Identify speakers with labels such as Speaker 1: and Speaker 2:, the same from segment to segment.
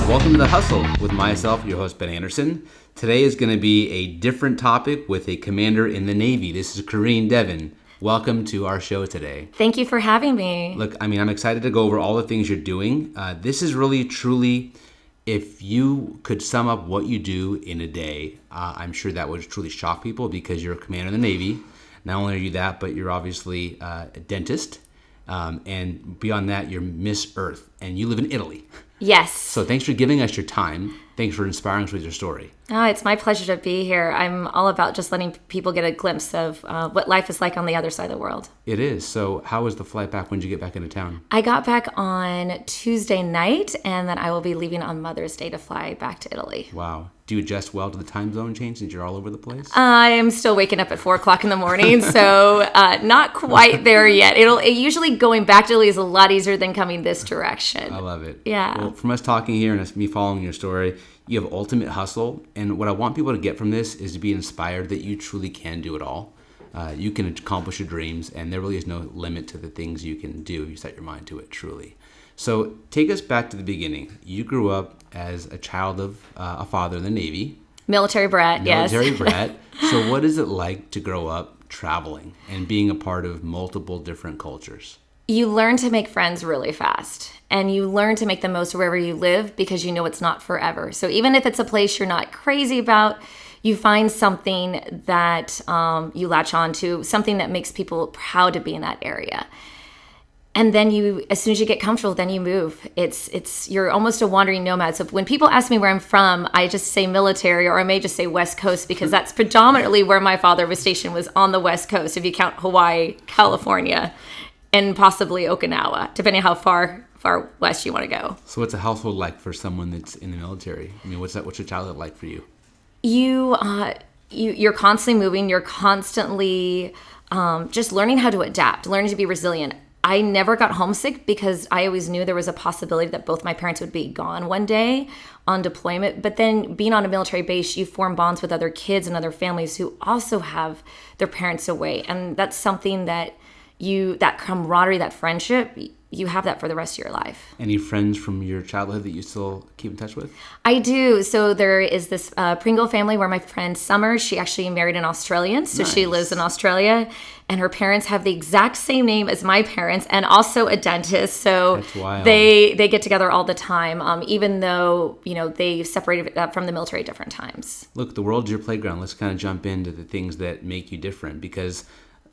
Speaker 1: Welcome to The Hustle with myself, your host, Ben Anderson. Today is going to be a different topic with a commander in the Navy. This is Corinne Devin. Welcome to our show today.
Speaker 2: Thank you for having me.
Speaker 1: Look, I'm excited to go over all the things you're doing. This is really, truly, if you could sum up what you do in a day, I'm sure that would truly shock people because you're a commander in the Navy. Not only are you that, but you're obviously a dentist. And beyond that, you're Miss Earth, and you live in Italy.
Speaker 2: Yes.
Speaker 1: So thanks for giving us your time. Thanks for inspiring us with your story.
Speaker 2: Oh, it's my pleasure to be here. I'm all about just letting people get a glimpse of what life is like on the other side of the world.
Speaker 1: It is. So how was the flight back? When did you get back into town?
Speaker 2: I got back on Tuesday night, and then I will be leaving on Mother's Day to fly back to Italy.
Speaker 1: Wow. Do you adjust well to the time zone change since you're all over the place?
Speaker 2: I'm still waking up at 4 o'clock in the morning, so not quite there yet. Usually going back to Italy is a lot easier than coming this direction.
Speaker 1: I love it.
Speaker 2: Yeah.
Speaker 1: Well, from us talking here and me following your story, you have ultimate hustle. And what I want people to get from this is to be inspired that you truly can do it all. You can accomplish your dreams, and there really is no limit to the things you can do if you set your mind to it, truly. So take us back to the beginning. You grew up as a child of a father in the Navy.
Speaker 2: Military brat, yes.
Speaker 1: Military brat. So what is it like to grow up traveling and being a part of multiple different cultures?
Speaker 2: You learn to make friends really fast, and you learn to make the most of wherever you live because you know it's not forever. So even if it's a place you're not crazy about, you find something that you latch on to, something that makes people proud to be in that area. And then as soon as you get comfortable, then you move. You're almost a wandering nomad. So when people ask me where I'm from, I just say military, or I may just say West Coast, because that's predominantly where my father was stationed, was on the West Coast, if you count Hawaii, California, and possibly Okinawa, depending how far west you want to go.
Speaker 1: So what's a household like for someone that's in the military? I mean, what's your childhood like for you?
Speaker 2: You're constantly moving. You're constantly just learning how to adapt, learning to be resilient. I never got homesick because I always knew there was a possibility that both my parents would be gone one day on deployment. But then being on a military base, you form bonds with other kids and other families who also have their parents away. And that's something that that camaraderie, that friendship, you have that for the rest of your life.
Speaker 1: Any friends from your childhood that you still keep in touch with?
Speaker 2: I do. So there is this Pringle family where my friend Summer, she actually married an Australian. So
Speaker 1: Nice.
Speaker 2: She lives in Australia, and her parents have the exact same name as my parents, and also a dentist. So
Speaker 1: That's wild.
Speaker 2: they get together all the time, even though they separated from the military at different times.
Speaker 1: Look, the world's your playground. Let's kind of jump into the things that make you different, because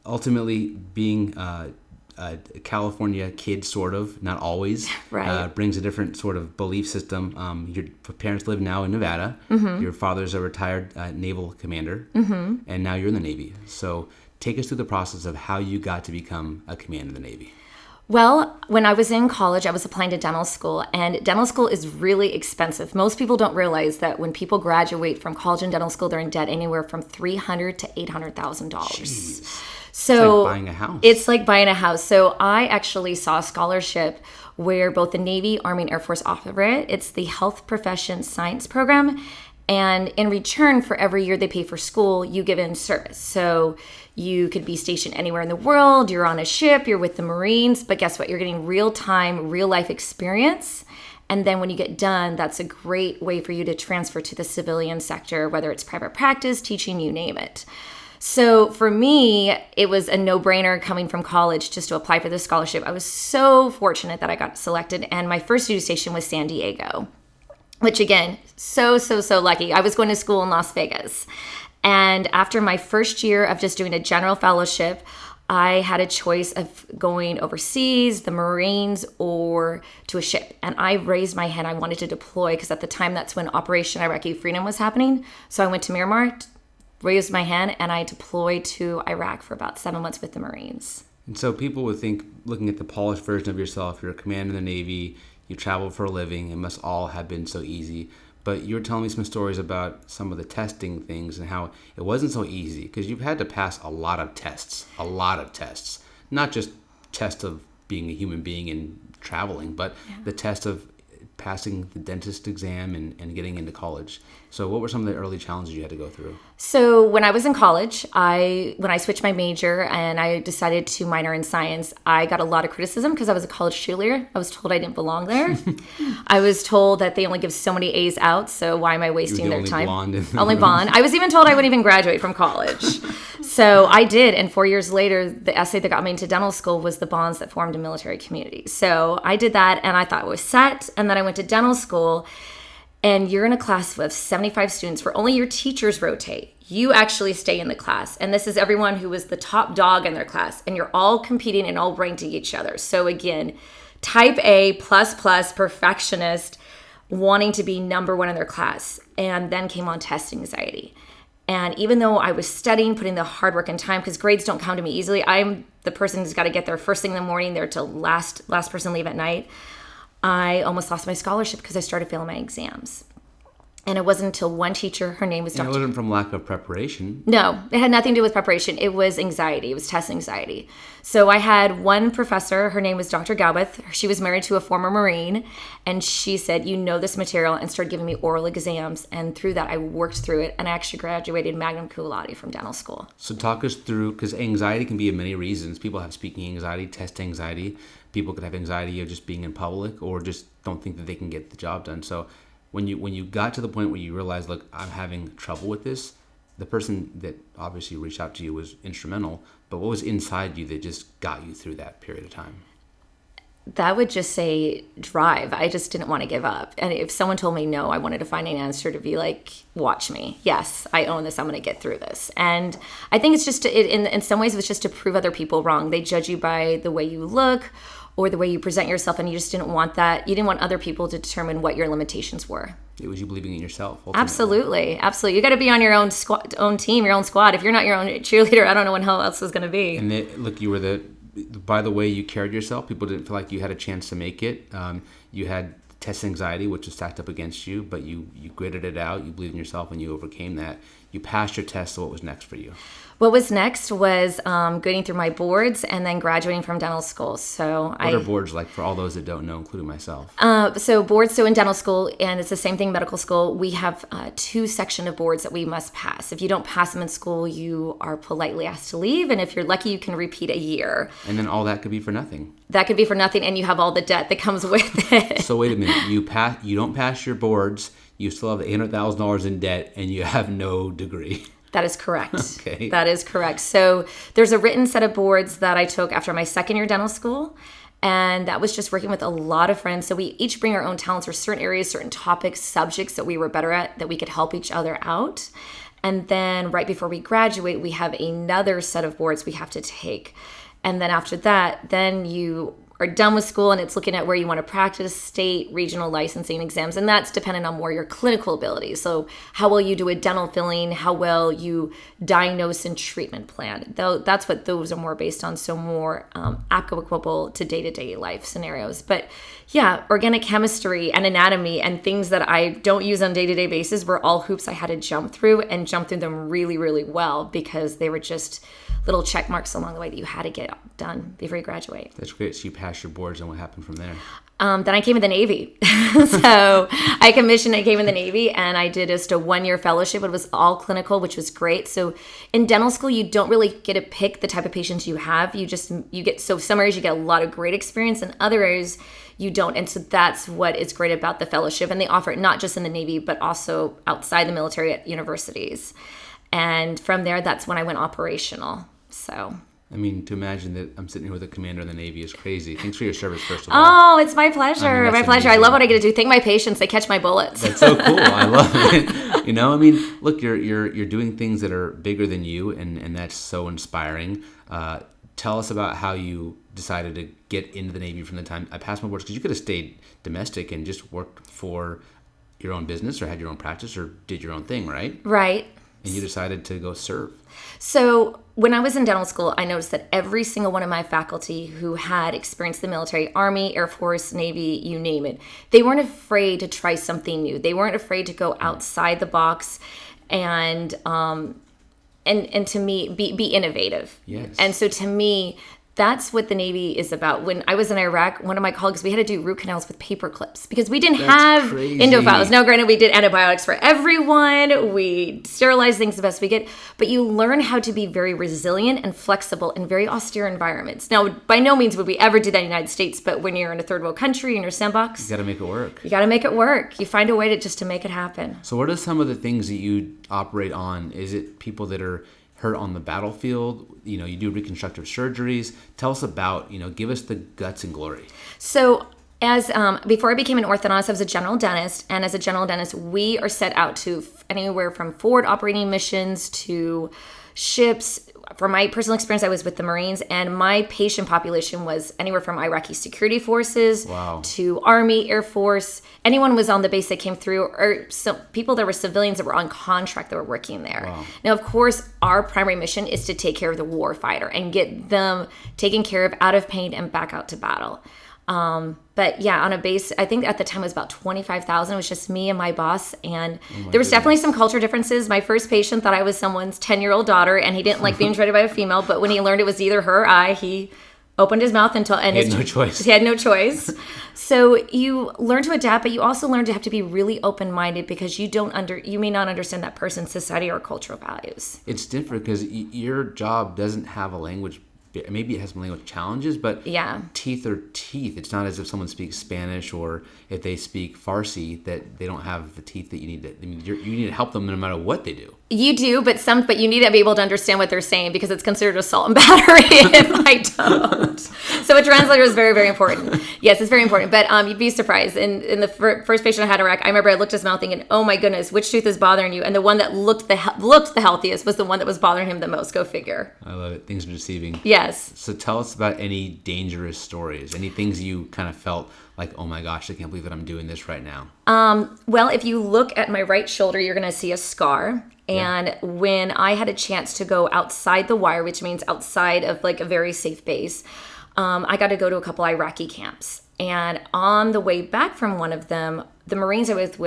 Speaker 1: ultimately being a California kid, sort of, not always,
Speaker 2: Right.
Speaker 1: Brings a different sort of belief system. Your parents live now in Nevada. Mm-hmm. Your father's a retired naval commander, mm-hmm. and now you're in the Navy. So take us through the process of how you got to become a commander in the Navy.
Speaker 2: Well, when I was in college, I was applying to dental school, and dental school is really expensive. Most people don't realize that when people graduate from college and dental school, they're in debt anywhere from $300,000 to $800,000. So
Speaker 1: it's like buying a house.
Speaker 2: It's like buying a house. So I actually saw a scholarship where both the Navy, Army, and Air Force offer it. It's the Health Profession Science Program. And in return for every year they pay for school, you give in service. So you could be stationed anywhere in the world. You're on a ship. You're with the Marines. But guess what? You're getting real-time, real-life experience. And then when you get done, that's a great way for you to transfer to the civilian sector, whether it's private practice, teaching, you name it. So for me, it was a no-brainer coming from college just to apply for this scholarship. I was so fortunate that I got selected, and my first duty station was San Diego, which again, so lucky. I was going to school in Las Vegas. And after my first year of just doing a general fellowship, I had a choice of going overseas, the Marines, or to a ship. And I raised my hand. I wanted to deploy because at the time, that's when Operation Iraqi Freedom was happening. So I went to Miramar, raised my hand, and I deployed to Iraq for about 7 months with the Marines.
Speaker 1: And so people would think, looking at the polished version of yourself, you're a commander in the Navy, you travel for a living, it must all have been so easy. But you were telling me some stories about some of the testing things and how it wasn't so easy, because you've had to pass a lot of tests, not just tests of being a human being and traveling, but the test of passing the dentist exam and getting into college. So what were some of the early challenges you had to go through?
Speaker 2: So when I was in college, when I switched my major and I decided to minor in science, I got a lot of criticism because I was a college cheerleader. I was told I didn't belong there. I was told that they only give so many A's out, so why am I wasting their time? Only blonde. I was even told I wouldn't even graduate from college. So I did, and 4 years later, the essay that got me into dental school was the bonds that formed a military community. So I did that, and I thought it was set, and then I went to dental school, and you're in a class with 75 students where only your teachers rotate. You actually stay in the class. And this is everyone who was the top dog in their class. And you're all competing and all ranking each other. So again, type A++, perfectionist, wanting to be number one in their class. And then came on test anxiety. And even though I was studying, putting the hard work and time, because grades don't come to me easily, I'm the person who's got to get there first thing in the morning, there till last person leave at night. I almost lost my scholarship because I started failing my exams. And it wasn't until one teacher, her name was Dr.
Speaker 1: And it wasn't from lack of preparation.
Speaker 2: No, it had nothing to do with preparation. It was anxiety. It was test anxiety. So I had one professor, her name was Dr. Galbeth. She was married to a former Marine. And she said, you know this material, and started giving me oral exams. And through that, I worked through it. And I actually graduated magna cum laude from dental school.
Speaker 1: So talk us through, because anxiety can be of many reasons. People have speaking anxiety, test anxiety. People could have anxiety of just being in public or just don't think that they can get the job done. So when you got to the point where you realized, look, I'm having trouble with this, the person that obviously reached out to you was instrumental, but what was inside you that just got you through that period of time?
Speaker 2: That would just say drive. I just didn't want to give up. And if someone told me no, I wanted to find an answer to be like, watch me. Yes, I own this. I'm going to get through this. And I think it's just, in some ways, it's just to prove other people wrong. They judge you by the way you look or the way you present yourself, and you just didn't want that. You didn't want other people to determine what your limitations were.
Speaker 1: It was you believing in yourself. Ultimately.
Speaker 2: Absolutely. You got to be on your own team, your own squad. If you're not your own cheerleader, I don't know how else is going to be.
Speaker 1: And look, you were by the way you carried yourself, people didn't feel like you had a chance to make it. You had test anxiety, which was stacked up against you, but you gritted it out. You believed in yourself, and you overcame that. You passed your test. So what was next for you?
Speaker 2: What was next was getting through my boards and then graduating from dental school. So
Speaker 1: what are boards like for all those that don't know, including myself?
Speaker 2: So in dental school, and it's the same thing in medical school, we have 2 sections of boards that we must pass. If you don't pass them in school, you are politely asked to leave. And if you're lucky, you can repeat a year.
Speaker 1: And then all that could be for nothing.
Speaker 2: That could be for nothing, and you have all the debt that comes with it.
Speaker 1: So wait a minute. You don't pass your boards. You still have $800,000 in debt, and you have no degree.
Speaker 2: That is correct.
Speaker 1: Okay.
Speaker 2: That is correct. So there's a written set of boards that I took after my second year dental school. And that was just working with a lot of friends. So we each bring our own talents for certain areas, certain topics, subjects that we were better at, that we could help each other out. And then right before we graduate, we have another set of boards we have to take. And then after that, then you are done with school, and it's looking at where you want to practice, state, regional licensing exams, and that's dependent on more your clinical abilities. So how well you do a dental filling, how well you diagnose and treatment plan. Though that's what those are more based on, so more applicable to day-to-day life scenarios. But yeah, organic chemistry and anatomy and things that I don't use on a day-to-day basis were all hoops I had to jump through, and jump through them really, really well, because they were just little check marks along the way that you had to get done before you graduate.
Speaker 1: That's great. So you passed your boards, and what happened from there?
Speaker 2: Then I came in the Navy. So I commissioned, I came in the Navy, and I did just a 1-year fellowship. It was all clinical, which was great. So in dental school, you don't really get to pick the type of patients you have. So some areas you get a lot of great experience, and other areas you don't. And so that's what is great about the fellowship. And they offer it not just in the Navy, but also outside the military at universities. And from there, that's when I went operational. So,
Speaker 1: I mean, to imagine that I'm sitting here with a commander in the Navy is crazy. Thanks for your service, first of all.
Speaker 2: Oh, it's my pleasure.
Speaker 1: I mean,
Speaker 2: my pleasure.
Speaker 1: amazing.
Speaker 2: I love what I get to do. Thank my patients. They catch my bullets.
Speaker 1: That's so cool. I love it. I mean, look, you're doing things that are bigger than you, and that's so inspiring. Tell us about how you decided to get into the Navy from the time I passed my boards, because you could have stayed domestic and just worked for your own business or had your own practice or did your own thing, right?
Speaker 2: Right.
Speaker 1: And you decided to go serve.
Speaker 2: So when I was in dental school, I noticed that every single one of my faculty who had experienced the military, Army, Air Force, Navy, you name it, they weren't afraid to try something new. They weren't afraid to go outside the box and to me, be innovative.
Speaker 1: Yes.
Speaker 2: And so to me, That's what the Navy is about. When I was in Iraq, one of my colleagues, we had to do root canals with paper clips because we didn't have
Speaker 1: crazy.
Speaker 2: endofiles. Now, granted, we did antibiotics for everyone. We sterilized things the best we could. But you learn how to be very resilient and flexible in very austere environments. Now, by no means would we ever do that in the United States, but when you're in a third world country in your sandbox,
Speaker 1: You got to make it work.
Speaker 2: you got to make it work. You find a way to make it happen.
Speaker 1: So what are some of the things that you operate on? Is it people that are hurt on the battlefield? You do reconstructive surgeries. Tell us about, give us the guts and glory.
Speaker 2: So as before I became an orthodontist, I was a general dentist. And as a general dentist, we are set out to anywhere from forward operating missions to ships. For my personal experience, I was with the Marines, and my patient population was anywhere from Iraqi security forces to Army, Air Force. Anyone was on the base that came through, or some people that were civilians that were on contract that were working there.
Speaker 1: Wow.
Speaker 2: Now, of course, our primary mission is to take care of the war fighter and get them taken care of, out of pain, and back out to battle. But yeah, on a base, I think at the time it was about 25,000. It was just me and my boss. And there was definitely some culture differences. My first patient thought I was someone's 10-year-old daughter, and he didn't like being treated by a female. But when he learned it was either her or I, he opened his mouth and
Speaker 1: he had no choice.
Speaker 2: He had no choice. So you learn to adapt, but you also learn to have to be really open-minded because you may not understand that person's society or cultural values.
Speaker 1: It's different because your job doesn't have a language. Maybe it has some language challenges, but teeth are teeth. It's not as if someone speaks Spanish or if they speak Farsi that they don't have the teeth that you need. You need to help them no matter what they do.
Speaker 2: You do, but you need to be able to understand what they're saying because it's considered assault and battery if I don't. So a translator is very, very important. Yes, it's very important. But you'd be surprised. In the first patient I had in Iraq, I remember I looked at his mouth thinking, "Oh my goodness, which tooth is bothering you?" And the one that looked the healthiest was the one that was bothering him the most. Go figure.
Speaker 1: I love it. Things are deceiving.
Speaker 2: Yes.
Speaker 1: So tell us about any dangerous stories, any things you kind of felt like, oh my gosh, I can't believe that I'm doing this right now.
Speaker 2: Well, if you look at my right shoulder, you're going to see a scar. And when I had a chance to go outside the wire, which means outside of like a very safe base, I got to go to a couple Iraqi camps. And on the way back from one of them, the Marines I was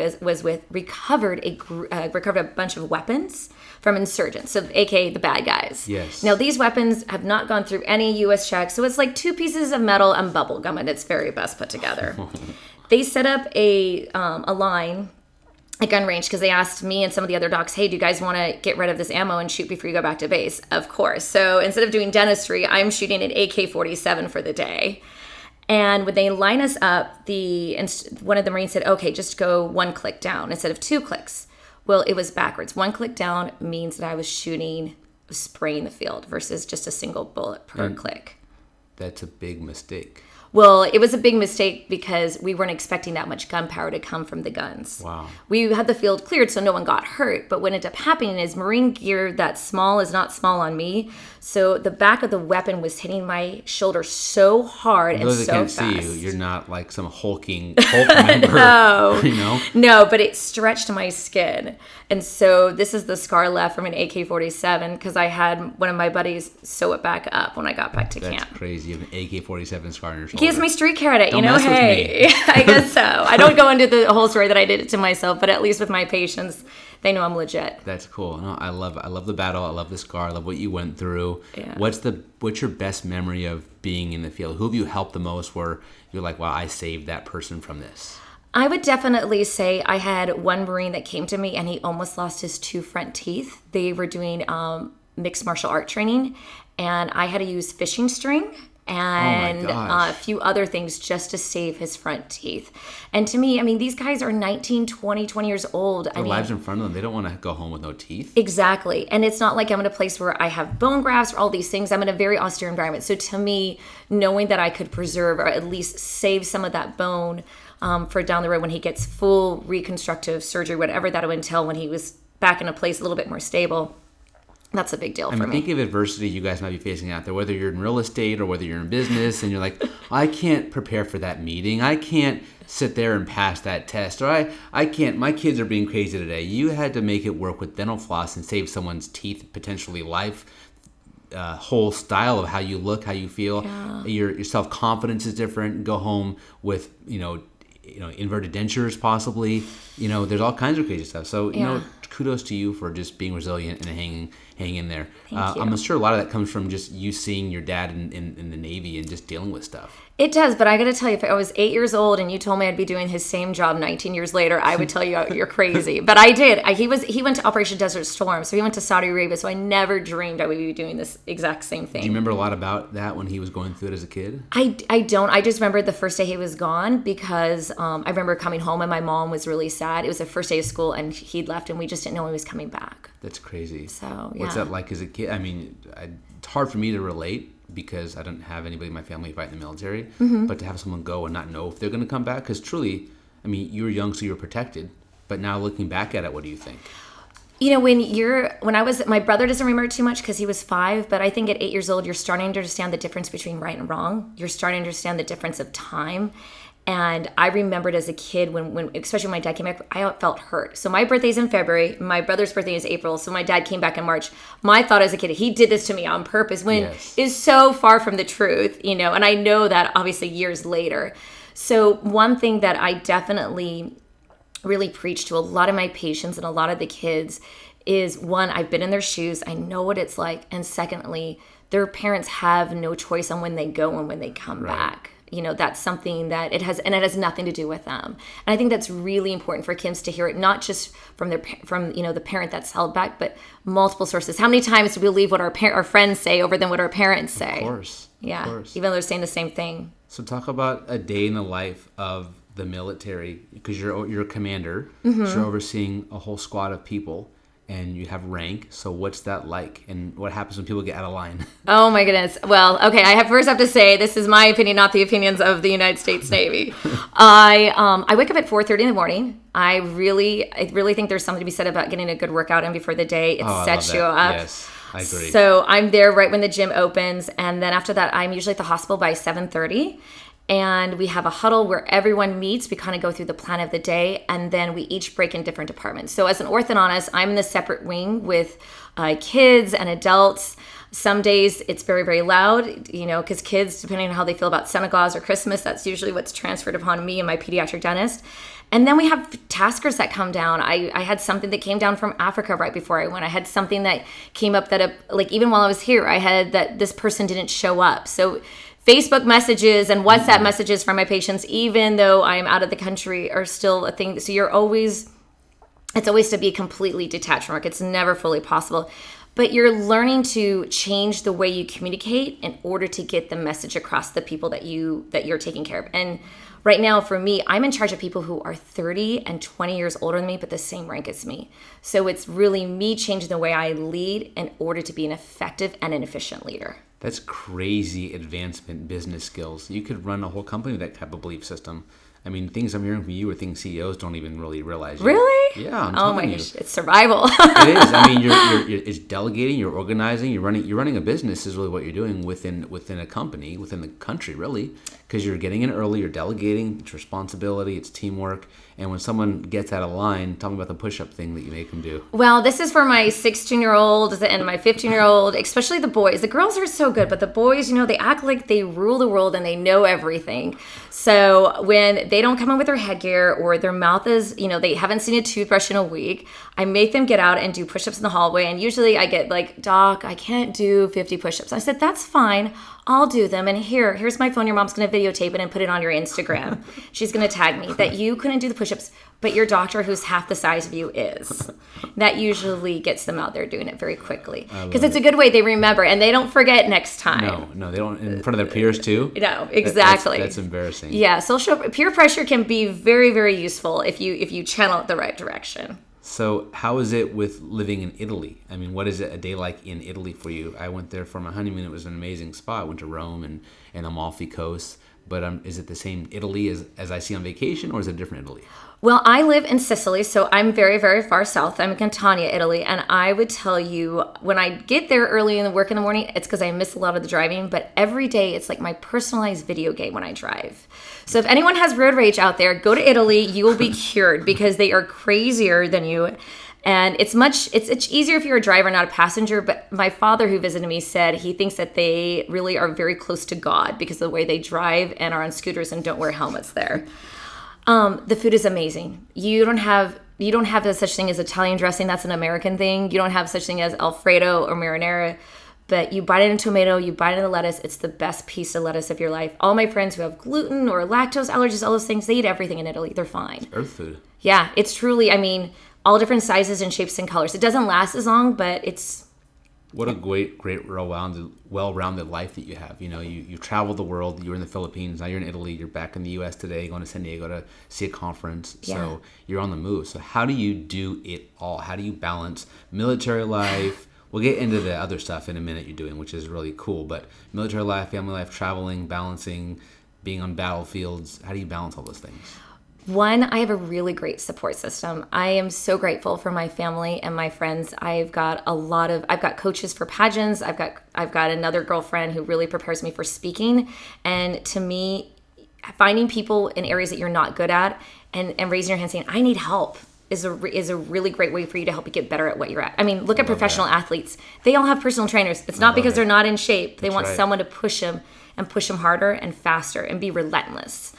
Speaker 2: with recovered a bunch of weapons from insurgents, so aka the bad guys.
Speaker 1: Yes.
Speaker 2: Now these weapons have not gone through any U.S. checks, so it's like 2 pieces of metal and bubble gum, and it's very best put together. They set up a line, a gun range, because they asked me and some of the other docs, "Hey, do you guys want to get rid of this ammo and shoot before you go back to base?" Of course. So instead of doing dentistry, I'm shooting an AK-47 for the day. And when they line us up, one of the Marines said, "Okay, just go 1 click down instead of 2 clicks." Well, it was backwards. 1 click down means that I was spraying the field versus just a single bullet per click.
Speaker 1: That's a big mistake.
Speaker 2: Well, it was a big mistake because we weren't expecting that much gunpowder to come from the guns.
Speaker 1: Wow.
Speaker 2: We had the field cleared so no one got hurt, but what ended up happening is Marine gear that small is not small on me, so the back of the weapon was hitting my shoulder so hard and
Speaker 1: those
Speaker 2: so
Speaker 1: that can't
Speaker 2: fast.
Speaker 1: see you, you're not like some Hulk member.
Speaker 2: No. No, but it stretched my skin. And so this is the scar left from an AK-47 because I had one of my buddies sew it back up when I got back to camp.
Speaker 1: That's crazy. You have an AK-47 scar on your shoulder.
Speaker 2: He gives me street credit,
Speaker 1: Don't mess with me.
Speaker 2: I guess so. I don't go into the whole story that I did it to myself, but at least with my patients, they know I'm legit.
Speaker 1: That's cool. No, I love the battle. I love the scar. I love what you went through.
Speaker 2: Yeah.
Speaker 1: What's your best memory of being in the field? Who have you helped the most where you're like, wow, I saved that person from this?
Speaker 2: I would definitely say I had one Marine that came to me and he almost lost his 2 front teeth. They were doing mixed martial art training, and I had to use fishing string and a few other things just to save his front teeth. And to me, I mean, these guys are 19, 20 years old.
Speaker 1: Their lives in front of them. They don't want to go home with no teeth.
Speaker 2: Exactly. And it's not like I'm in a place where I have bone grafts or all these things. I'm in a very austere environment. So to me, knowing that I could preserve or at least save some of that bone for down the road when he gets full reconstructive surgery, whatever that would entail when he was back in a place a little bit more stable, that's a big deal for me.
Speaker 1: Think of adversity you guys might be facing out there, whether you're in real estate or whether you're in business, and you're like, I can't prepare for that meeting. I can't sit there and pass that test. Or I can't, my kids are being crazy today. You had to make it work with dental floss and save someone's teeth, potentially life, whole style of how you look, how you feel. Yeah. Your self-confidence is different. Go home with, inverted dentures possibly. There's all kinds of crazy stuff. So, kudos to you for just being resilient and hanging in there.
Speaker 2: Thank you.
Speaker 1: I'm sure a lot of that comes from just you seeing your dad in the Navy and just dealing with stuff.
Speaker 2: It does, but I got to tell you, if I was 8 years old and you told me I'd be doing his same job 19 years later, I would tell you you're crazy. But I did. He went to Operation Desert Storm, so he went to Saudi Arabia. So I never dreamed I would be doing this exact same thing.
Speaker 1: Do you remember a lot about that when he was going through it as a kid?
Speaker 2: I don't. I just remember the first day he was gone because I remember coming home and my mom was really sad. It was the first day of school and he'd left and we just didn't know he was coming back.
Speaker 1: That's crazy.
Speaker 2: So
Speaker 1: What's that like as a kid? I mean, it's hard for me to relate, because I don't have anybody in my family fight in the military, but to have someone go and not know if they're going to come back, because truly, I mean, you were young, so you were protected, but now looking back at it, what do you think?
Speaker 2: My brother doesn't remember too much because he was 5, but I think at 8 years old, you're starting to understand the difference between right and wrong. You're starting to understand the difference of time. And I remembered as a kid when especially when my dad came back, I felt hurt. So my birthday's in February, my brother's birthday is April, so my dad came back in March. My thought as a kid, he did this to me on purpose, when is so far from the truth, and I know that obviously years later. So one thing that I definitely really preach to a lot of my patients and a lot of the kids is, one, I've been in their shoes, I know what it's like, and secondly, their parents have no choice on when they go and when they come back. That's something that it has nothing to do with them. And I think that's really important for kids to hear it, not just from the parent that's held back, but multiple sources. How many times do we believe what our friends say over than what our parents say?
Speaker 1: Of course.
Speaker 2: Yeah.
Speaker 1: Of course.
Speaker 2: Even though they're saying the same thing.
Speaker 1: So talk about a day in the life of the military, because you're a commander, so you're overseeing a whole squad of people. And you have rank, so what's that like? And what happens when people get out of line?
Speaker 2: Oh my goodness. Well, okay, I have to say, this is my opinion, not the opinions of the United States Navy. I wake up at 4:30 in the morning. I really think there's something to be said about getting a good workout in before the day. It sets you up.
Speaker 1: Yes, I agree.
Speaker 2: So I'm there right when the gym opens, and then after that, I'm usually at the hospital by 7:30. And we have a huddle where everyone meets. We kind of go through the plan of the day, and then we each break in different departments. So as an orthodontist, I'm in the separate wing with kids and adults. Some days it's very, very loud, because kids, depending on how they feel about Santa Claus or Christmas, that's usually what's transferred upon me and my pediatric dentist. And then we have taskers that come down. I had something that came down from Africa right before I went. I had something that came up that, even while I was here, I had that this person didn't show up. So Facebook messages and WhatsApp messages from my patients, even though I'm out of the country, are still a thing. So it's always to be completely detached from work. It's never fully possible. But you're learning to change the way you communicate in order to get the message across the people that you're taking care of. And right now, for me, I'm in charge of people who are 30 and 20 years older than me, but the same rank as me. So it's really me changing the way I lead in order to be an effective and an efficient leader.
Speaker 1: That's crazy advancement in business skills. You could run a whole company with that type of belief system. I mean, things I'm hearing from you are things CEOs don't even really realize.
Speaker 2: Really?
Speaker 1: Yeah, I'm telling you.
Speaker 2: Gosh, it's survival.
Speaker 1: It is. I mean, it's delegating, you're organizing, you're running a business is really what you're doing within a company, within the country, really, because you're getting in early, you're delegating, it's responsibility, it's teamwork. And when someone gets out of line, tell me about the push-up thing that you make them do.
Speaker 2: Well, this is for my 16-year-old and my 15-year-old, especially the boys. The girls are so good, but the boys, they act like they rule the world and they know everything. So when they don't come in with their headgear or their mouth is, they haven't seen a toothbrush in a week, I make them get out and do push-ups in the hallway. And usually I get like, Doc, I can't do 50 push-ups. I said, that's fine. I'll do them. And here's my phone. Your mom's going to videotape it and put it on your Instagram. She's going to tag me that you couldn't do the push-ups, but your doctor, who's half the size of you, is. That usually gets them out there doing it very quickly. Because it's a good way they remember and they don't forget next time.
Speaker 1: No, they don't. In front of their peers too?
Speaker 2: No, exactly.
Speaker 1: That's embarrassing.
Speaker 2: Yeah, peer pressure can be very, very useful if you channel it the right direction.
Speaker 1: So how is it with living in Italy? I mean, what is it a day like in Italy for you? I went there for my honeymoon. It was an amazing spot. I went to Rome and Amalfi Coast. But is it the same Italy as I see on vacation, or is it a different Italy?
Speaker 2: Well, I live in Sicily, so I'm very, very far south. I'm in Catania, Italy, and I would tell you, when I get there early in the work in the morning, it's because I miss a lot of the driving, but every day it's like my personalized video game when I drive. So if anyone has road rage out there, go to Italy. You will be cured because they are crazier than you. And it's easier if you're a driver, not a passenger. But my father, who visited me, said he thinks that they really are very close to God because of the way they drive and are on scooters and don't wear helmets there. The food is amazing. You don't have a such thing as Italian dressing. That's an American thing. You don't have such thing as Alfredo or marinara. But you bite into tomato, you bite into lettuce. It's the best piece of lettuce of your life. All my friends who have gluten or lactose allergies, all those things, they eat everything in Italy. They're fine.
Speaker 1: Earth food.
Speaker 2: Yeah, it's truly, I mean, all different sizes and shapes and colors. It doesn't last as long, but it's...
Speaker 1: What a great, well-rounded life that you have. You know, you traveled the world. You were in the Philippines. Now you're in Italy. You're back in the U.S. today, going to San Diego to see a conference.
Speaker 2: Yeah.
Speaker 1: So you're on the move. So how do you do it all? How do you balance military life? We'll get into the other stuff in a minute you're doing, which is really cool. But military life, family life, traveling, balancing, being on battlefields. How do you balance all those things?
Speaker 2: One, I have a really great support system. I am so grateful for my family and my friends. I've got coaches for pageants. I've got another girlfriend who really prepares me for speaking. And to me, finding people in areas that you're not good at and raising your hand saying, I need help, is a really great way for you to help you get better at what you're at. I mean, look at professional athletes. They all have personal trainers. It's not because they're not in shape. They want someone to push them and push them harder and faster and be relentless.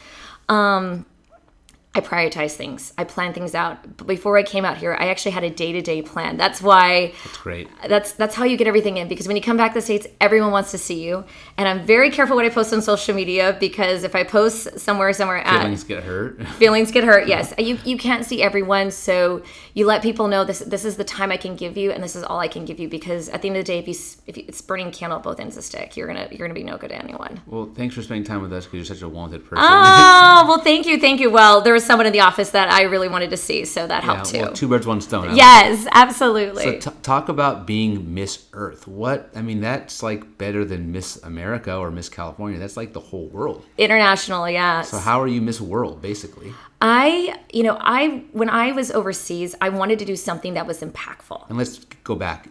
Speaker 2: I prioritize things. I plan things out. But before I came out here, I actually had a day-to-day plan. That's why...
Speaker 1: That's great.
Speaker 2: That's how you get everything in. Because when you come back to the States, everyone wants to see you. And I'm very careful what I post on social media, because if I post somewhere
Speaker 1: Feelings get hurt.
Speaker 2: Feelings get hurt, yes. You can't see everyone, so you let people know this is the time I can give you, and this is all I can give you. Because at the end of the day, if it's burning candle at both ends of the stick, you're gonna be no good to anyone.
Speaker 1: Well, thanks for spending time with us, because you're such a wanted person.
Speaker 2: Oh, well, thank you. Well, there was someone in the office that I really wanted to see, so that helped too.
Speaker 1: Well, two birds, one stone.
Speaker 2: Yes, absolutely.
Speaker 1: So talk about being Miss Earth. That's like better than Miss America or Miss California. That's like the whole world.
Speaker 2: International, yeah.
Speaker 1: So how are you Miss World, basically?
Speaker 2: When I was overseas, I wanted to do something that was impactful.
Speaker 1: And let's go back.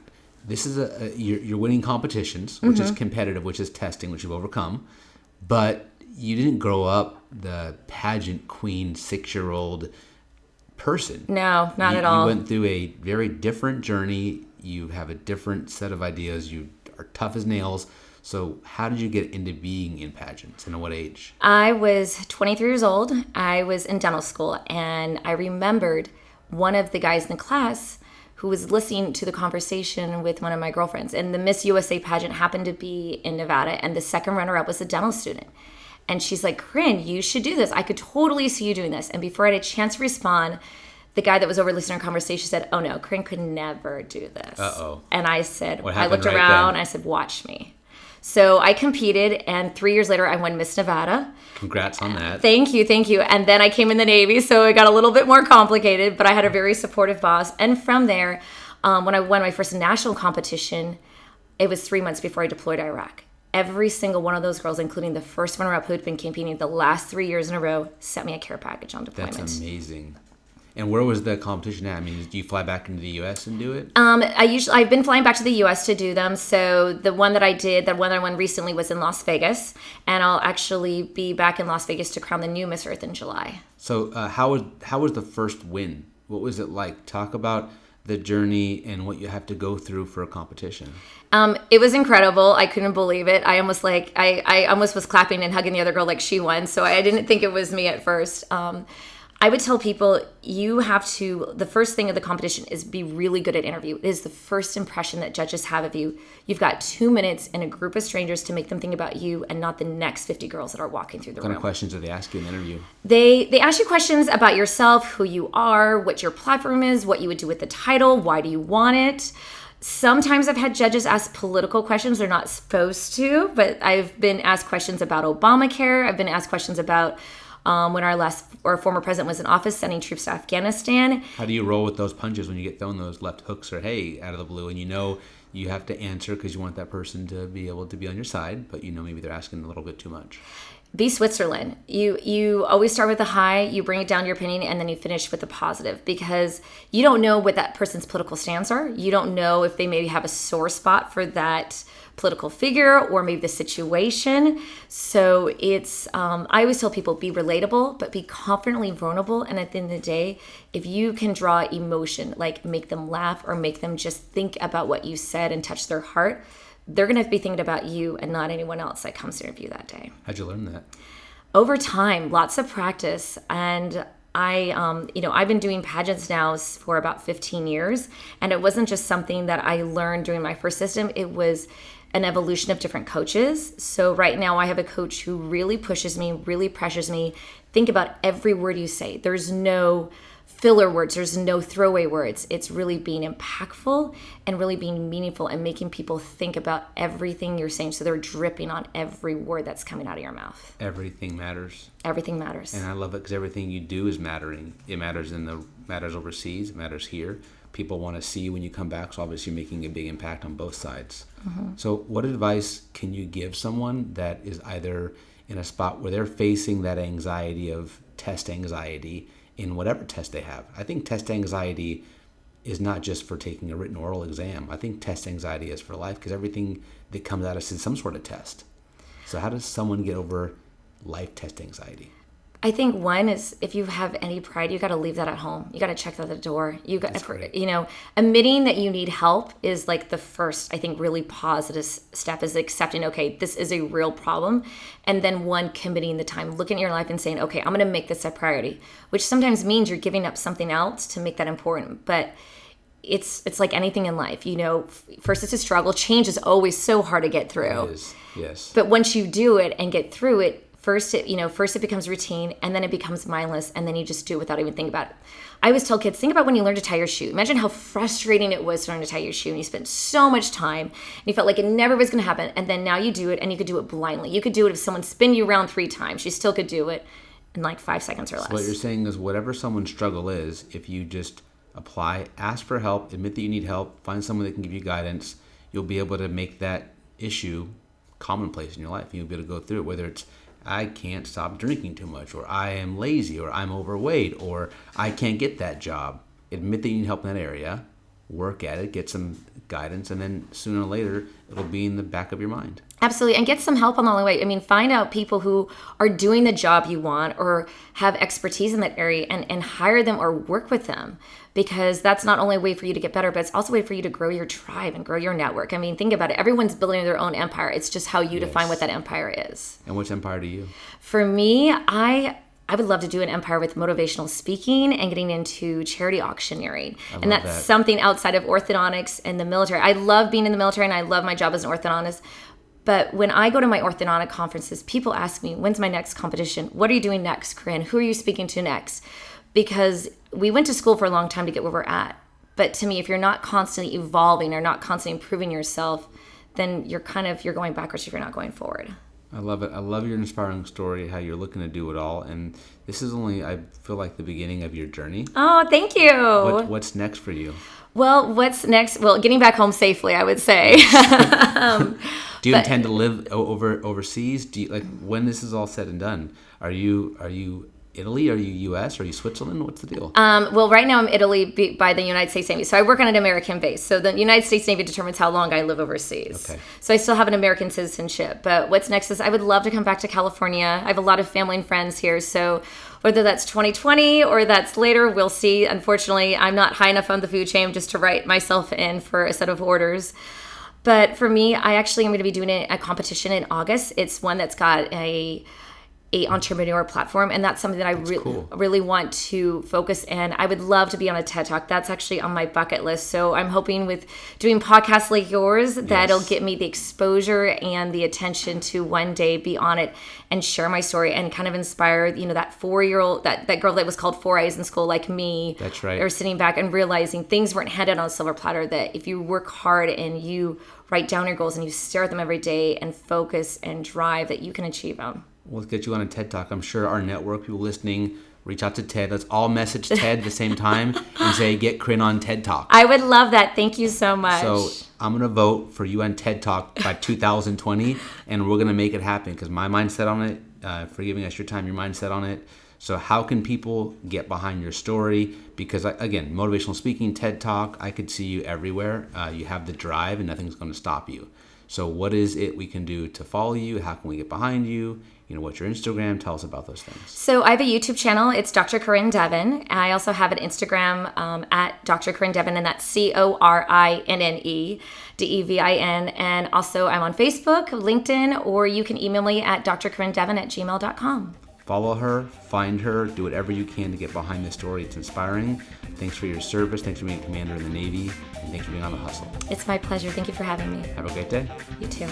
Speaker 1: This is you're winning competitions, which is competitive, which is testing, which you've overcome. But you didn't grow up the pageant queen 6-year-old person.
Speaker 2: No, not at all.
Speaker 1: You went through a very different journey. You have a different set of ideas. You are tough as nails. So how did you get into being in pageants, and at what age?
Speaker 2: I was 23 years old. I was in dental school, and I remembered one of the guys in the class who was listening to the conversation with one of my girlfriends. And the Miss USA pageant happened to be in Nevada, and the second runner-up was a dental student. And she's like, Corinne, you should do this. I could totally see you doing this. And before I had a chance to respond, the guy that was over listening to our conversation said, oh no, Corinne could never do this.
Speaker 1: Uh-oh.
Speaker 2: And I said,
Speaker 1: I looked
Speaker 2: around, and I said, watch me. So I competed, and 3 years later, I won Miss Nevada.
Speaker 1: Congrats on that.
Speaker 2: Thank you. And then I came in the Navy, so it got a little bit more complicated, but I had a very supportive boss. And from there, when I won my first national competition, it was 3 months before I deployed to Iraq. Every single one of those girls, including the first runner-up who had been competing the last 3 years in a row, sent me a care package on deployment.
Speaker 1: That's amazing. And where was the competition at? I mean, do you fly back into the U.S. and do it?
Speaker 2: I've been flying back to the U.S. to do them. So the one that I won recently was in Las Vegas, and I'll actually be back in Las Vegas to crown the new Miss Earth in July.
Speaker 1: So how was the first win? What was it like? Talk about the journey and what you have to go through for a competition.
Speaker 2: It was incredible. I couldn't believe it. I almost was clapping and hugging the other girl like she won. So I didn't think it was me at first. I would tell people the first thing of the competition is be really good at interview. It is the first impression that judges have of you. You've got 2 minutes in a group of strangers to make them think about you and not the next 50 girls that are walking through the room.
Speaker 1: What kind of questions do they ask you in the interview?
Speaker 2: They ask you questions about yourself, who you are, what your platform is, what you would do with the title, why do you want it. Sometimes I've had judges ask political questions. They're not supposed to, but I've been asked questions about Obamacare. I've been asked questions about when our former president was in office, sending troops to Afghanistan.
Speaker 1: How do you roll with those punches when you get thrown those left hooks or hey out of the blue, and you have to answer because you want that person to be able to be on your side, but maybe they're asking a little bit too much?
Speaker 2: Be Switzerland. You always start with the high, you bring it down to your opinion, and then you finish with the positive, because you don't know what that person's political stance are. You don't know if they maybe have a sore spot for that political figure or maybe the situation. So it's, I always tell people, be relatable, but be confidently vulnerable. And at the end of the day, if you can draw emotion, like make them laugh or make them just think about what you said and touch their heart, they're going to be thinking about you and not anyone else that comes to interview that day.
Speaker 1: How'd you learn that?
Speaker 2: Over time, lots of practice. And I've been doing pageants now for about 15 years. And it wasn't just something that I learned during my first system. It was an evolution of different coaches. So right now I have a coach who really pushes me, really pressures me. Think about every word you say. There's no filler words. There's no throwaway words. It's really being impactful and really being meaningful and making people think about everything you're saying. So they're dripping on every word that's coming out of your mouth.
Speaker 1: Everything matters.
Speaker 2: Everything matters.
Speaker 1: And I love it because everything you do is mattering. It matters matters overseas. It matters here. People want to see when you come back. So obviously you're making a big impact on both sides. Mm-hmm. So what advice can you give someone that is either in a spot where they're facing that anxiety of test anxiety in whatever test they have? I think test anxiety is not just for taking a written oral exam. I think test anxiety is for life because everything that comes at us is some sort of test. So how does someone get over life test anxiety?
Speaker 2: I think one is if you have any pride, you got to leave that at home. You got to check that at the door. Admitting that you need help is like the first, I think, really positive step is accepting, okay, this is a real problem. And then one, committing the time, looking at your life and saying, okay, I'm going to make this a priority, which sometimes means you're giving up something else to make that important. But it's like anything in life, first it's a struggle. Change is always so hard to get through.
Speaker 1: It is, yes.
Speaker 2: But once you do it and get through it, First it becomes routine, and then it becomes mindless, and then you just do it without even thinking about it. I always tell kids, think about when you learned to tie your shoe. Imagine how frustrating it was to learn to tie your shoe, and you spent so much time, and you felt like it never was going to happen, and then now you do it, and you could do it blindly. You could do it if someone spin you around 3 times. You still could do it in like 5 seconds or less.
Speaker 1: So what you're saying is whatever someone's struggle is, if you just apply, ask for help, admit that you need help, find someone that can give you guidance, you'll be able to make that issue commonplace in your life. You'll be able to go through it, whether it's I can't stop drinking too much, or I am lazy, or I'm overweight, or I can't get that job. Admit that you need help in that area, work at it, get some guidance, and then sooner or later, it'll be in the back of your mind.
Speaker 2: Absolutely. And get some help on the way. I mean, find out people who are doing the job you want or have expertise in that area and hire them or work with them, because that's not only a way for you to get better, but it's also a way for you to grow your tribe and grow your network. I mean, think about it. Everyone's building their own empire. It's just how you define what that empire is.
Speaker 1: And which empire do you?
Speaker 2: For me, I would love to do an empire with motivational speaking and getting into charity auctioneering. And that's something outside of orthodontics and the military. I love being in the military and I love my job as an orthodontist. But when I go to my orthodontic conferences, people ask me, when's my next competition? What are you doing next, Corinne? Who are you speaking to next? Because we went to school for a long time to get where we're at. But to me, if you're not constantly evolving or not constantly improving yourself, then you're going backwards if you're not going forward.
Speaker 1: I love it. I love your inspiring story, how you're looking to do it all. And this is only, I feel like, the beginning of your journey.
Speaker 2: Oh, thank you.
Speaker 1: What's next for you?
Speaker 2: Well, what's next? Well, getting back home safely, I would say.
Speaker 1: Do you intend to live overseas? Do you, when this is all said and done, are you Italy? Are you U.S.? Are you Switzerland? What's the deal?
Speaker 2: Well, right now I'm Italy by the United States Navy. So I work on an American base. So the United States Navy determines how long I live overseas.
Speaker 1: Okay.
Speaker 2: So I still have an American citizenship. But what's next is I would love to come back to California. I have a lot of family and friends here. So whether that's 2020 or that's later, we'll see. Unfortunately, I'm not high enough on the food chain just to write myself in for a set of orders. But for me, I actually am going to be doing a competition in August. It's one that's got a entrepreneur platform, and that's something that I really want to focus in. I would love to be on a TED Talk. That's actually on my bucket list. So I'm hoping with doing podcasts like yours that it'll get me the exposure and the attention to one day be on it and share my story and kind of inspire, that 4-year-old, that girl that was called 4 Eyes in school like me.
Speaker 1: That's right.
Speaker 2: Or sitting back and realizing things weren't handed on a silver platter, that if you work hard and you write down your goals and you stare at them every day and focus and drive, that you can achieve them.
Speaker 1: We'll get you on a TED Talk. I'm sure our network, people listening, reach out to Ted. Let's all message Ted at the same time and say, get Corinne on TED Talk.
Speaker 2: I would love that. Thank you so much.
Speaker 1: So I'm going to vote for you on TED Talk by 2020, and we're going to make it happen because my mindset on it, for giving us your time, your mindset on it. So how can people get behind your story? Because, again, motivational speaking, TED Talk, I could see you everywhere. You have the drive, and nothing's going to stop you. So what is it we can do to follow you? How can we get behind you? What's your Instagram? Tell us about those things.
Speaker 2: So I have a YouTube channel. It's Dr. Corinne Devin. I also have an Instagram at Dr. Corinne Devin, and that's CORINNE DEVIN. And also I'm on Facebook, LinkedIn, or you can email me at drcorinne@gmail.com.
Speaker 1: Follow her, find her, do whatever you can to get behind this story. It's inspiring. Thanks for your service. Thanks for being a commander in the Navy. And thanks for being on The Hustle.
Speaker 2: It's my pleasure. Thank you for having me.
Speaker 1: Have a great day.
Speaker 2: You too.